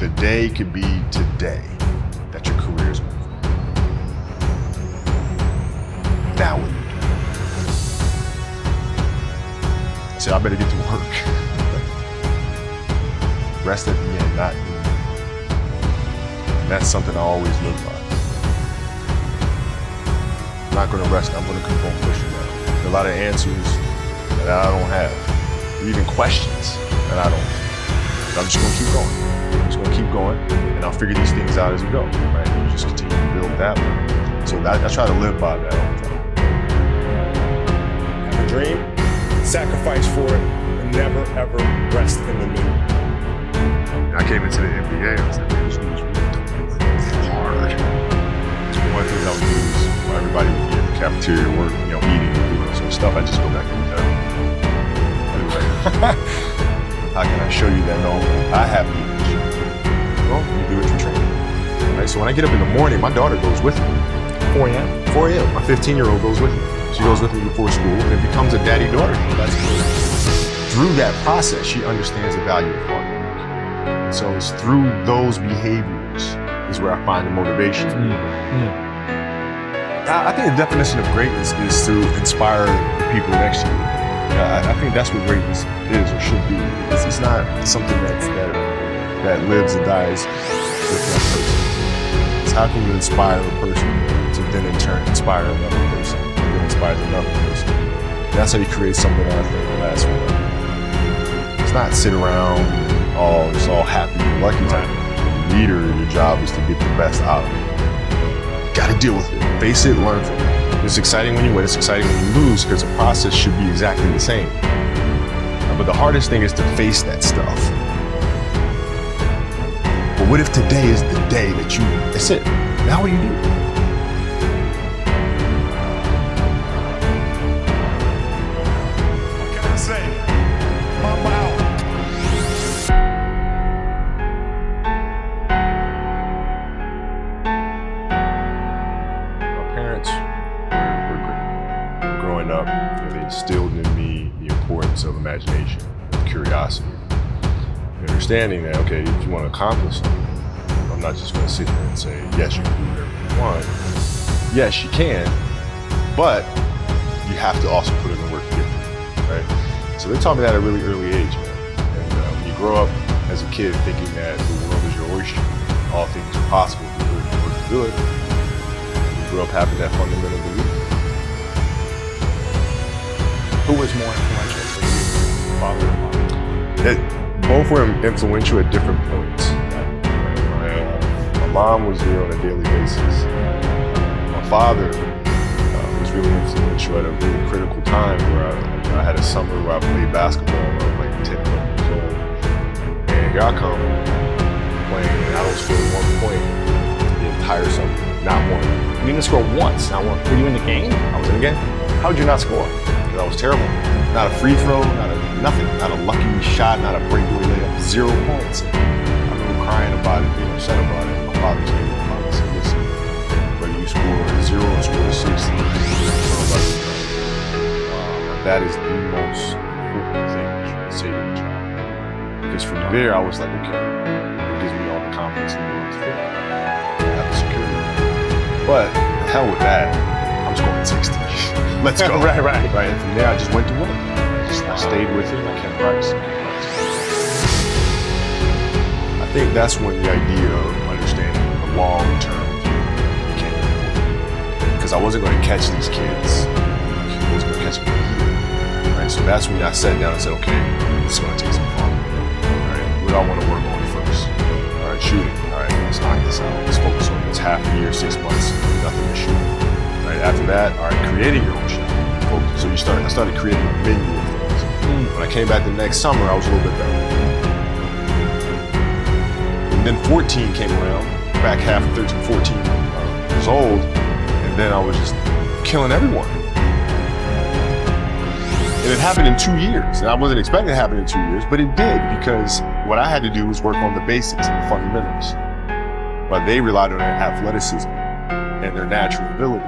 the day could be today that your career is over. Now what do you do? I said, I better get to work. Rest at the end, not in the middle. And that's something I always live by. I'm not gonna rest, I'm gonna keep on pushing now. There are a lot of answers that I don't have, or even questions that I don't have. But I'm just gonna keep going. I'm just gonna keep going, and I'll figure these things out as we go, right? And just continue to build that way. So I try to live by that all the time. Have a dream, sacrifice for it, and never ever rest in the middle. I came into the NBA, I was like, man, this dude's really hard. So one of the things I would do is when everybody would be in the cafeteria work, eating and doing some stuff, I just go back and tell them. How can I show you that no, I have you? Well, you do it through training. Right? So when I get up in the morning, my daughter goes with me. 4 a.m.? 4 a.m. My 15-year-old goes with me. She goes with me before school, and it becomes a daddy-daughter thing. That's good. Through that process, she understands the value of hard work. So it's through those behaviors is where I find the motivation. I think the definition of greatness is to inspire the people next to you. I think that's what greatness is or should be. It's not something that lives and dies with that person. It's how can you inspire a person to then in turn inspire another person, and then inspires another person. And that's how you create something that I think will last forever. It's not sit around and it's all happy and lucky time. The leader, your job is to get the best out of it. You gotta deal with it. Face it, learn from it. It's exciting when you win, it's exciting when you lose, because the process should be exactly the same. But the hardest thing is to face that stuff. But what if today is the day that's it? Now what do you do? What can I say? Mamba out. My parents were great. Growing up, they instilled in me the importance of imagination, curiosity, and understanding that, okay, if you want to accomplish something, I'm not just going to sit here and say, yes, you can do whatever you want. Yes, you can, but you have to also put in the work to get there, right? So they taught me that at a really early age, man. And when you grow up as a kid thinking that the world is your oyster, all things are possible if you put in the work to do it, and you grow up having that fundamental belief. Who was more influential for you, father or mother? Both were influential at different points. My mom was there on a daily basis. My father was really influential at a really critical time where I had a summer where I played basketball when I was like 10, 11 years old. And here I come playing, and I was scoring 1 point the entire summer, not one. You didn't score once, not one. Were you in the game? I was in the game. How did you not score? Because I was terrible. Not a free throw, nothing. Not a lucky shot, not a breakaway layup. 0 points. I remember crying about it, being upset about it. My father came to me and said, listen, whether you score 0 or score 60, that is the most important thing that you can say to a child. Because from there, I was like, okay, it gives me all the confidence in the world to fit. I have the security. But the hell with that, I'm scoring 60. Let's go. Right. And from there, I just went to work. I stayed with it, I kept practicing. I think that's when the idea of understanding the long-term view became important. Because I wasn't going to catch these kids. I was going to catch them here. Right? So that's when I sat down and said, okay, this is going to take some fun. All right, what do I want to work on first? All right, shooting. All right, let's knock this out. Let's focus on this half a year, 6 months, nothing to shoot. Right, after that, all right, creating your own shot. So I started creating a menu of things. When I came back the next summer, I was a little bit better. And then 14 came around, back half of 13, 14 years old, and then I was just killing everyone. And it happened in 2 years, and I wasn't expecting it to happen in 2 years, but it did, because what I had to do was work on the basics and the fundamentals. But they relied on their athleticism and their natural ability.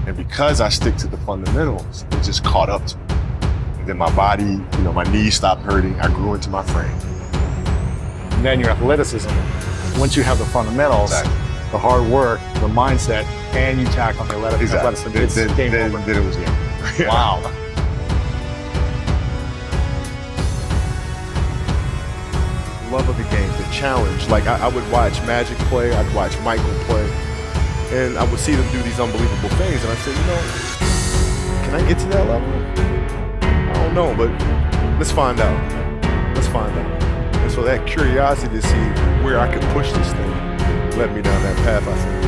And because I stick to the fundamentals, it just caught up to me. And then my body, my knees stopped hurting. I grew into my frame. and then your athleticism. Once you have the fundamentals, the hard work, the mindset, and you tack on the athleticism, it's game over. Then it was game. Wow. Love of the game, the challenge. Like I would watch Magic play, I'd watch Michael play, and I would see them do these unbelievable things, and I said, can I get to that level? I don't know, but let's find out. Let's find out. And so that curiosity to see where I could push this thing led me down that path, I think.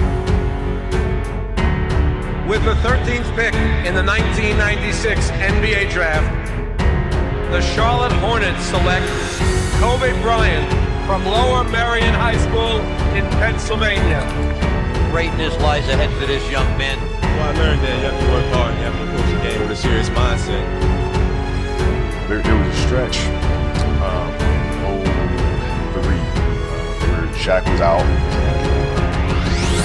With the 13th pick in the 1996 NBA Draft, the Charlotte Hornets select Kobe Bryant from Lower Merion High School in Pennsylvania. Greatness lies ahead for this young man. Well, I learned that you have to work hard and you have to approach the game with a serious mindset. There was a stretch, 03, where Shaq was out.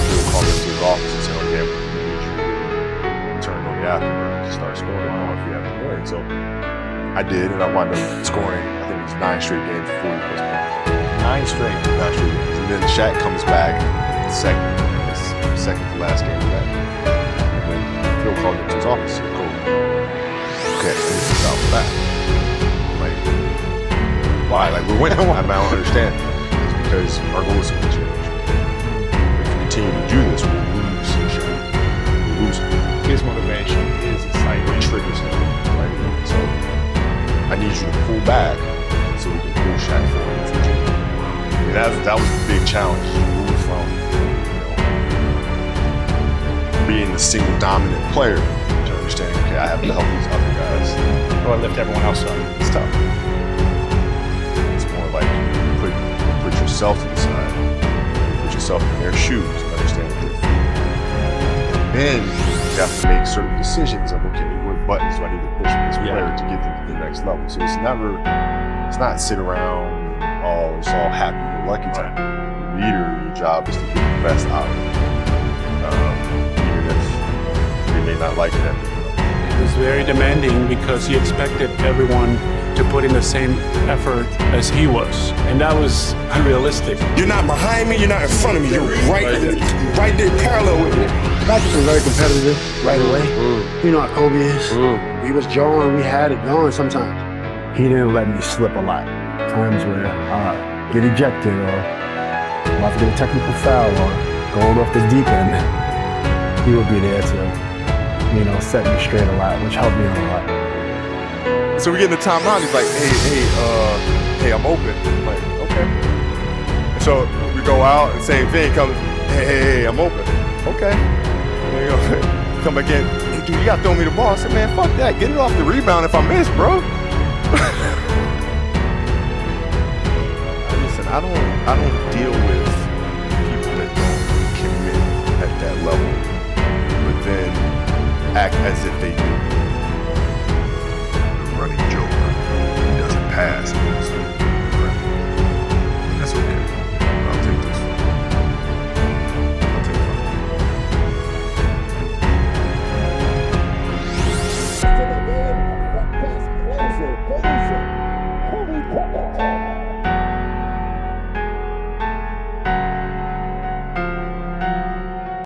Bill called him to his office and said, okay, we need you to turn on the afternoon to start scoring. I don't know if you have to play. So I did, and I wound up scoring, I think it was 9 straight games for 40 plus points. 9 straight. 9 straight games. And then Shaq comes back, second to last game of that. And then Phil called him to his office and said, Kobe, okay, this is out for that. Like, why? Like, we're winning. I don't understand. It's because our goal is to win championship. If we continue to do this, we'll lose Shaq. We'll lose him. His motivation, his excitement Triggers him, right? So I need you to pull back so we can pull Shaq forward in the future. And that was a big challenge to move from, being the single dominant player to understanding, okay, I have to help these other guys. or lift everyone else up. It's tough. It's more like you put yourself to the side, you put yourself in their shoes and understand what they're feeling. And then you have to make certain decisions of, okay, what buttons do I need to push for this player to get them to the next level? So it's not sit around, it's all happy or lucky time. The leader, your job is to get the best out of it. Even if they may not like it at the time. It was very demanding because he expected everyone to put in the same effort as he was. And that was unrealistic. You're not behind me, you're not in front of me, you're right there parallel with me. Practice was very competitive right away. You know how Kobe is. We was jawing, we had it going sometimes. He didn't let me slip a lot. Times where I get ejected or I'm about to get a technical foul or going off the deep end. He would be there to, set me straight a lot, which helped me out a lot. So we get in the timeout, he's like, hey, I'm open. I'm like, okay. And so we go out and same thing comes, hey, I'm open. Okay. And we come back in, hey, dude, you gotta throw me the ball. I said, man, fuck that. Get it off the rebound if I miss, bro. Listen, I don't deal with people that don't commit at that level, but then act as if they do.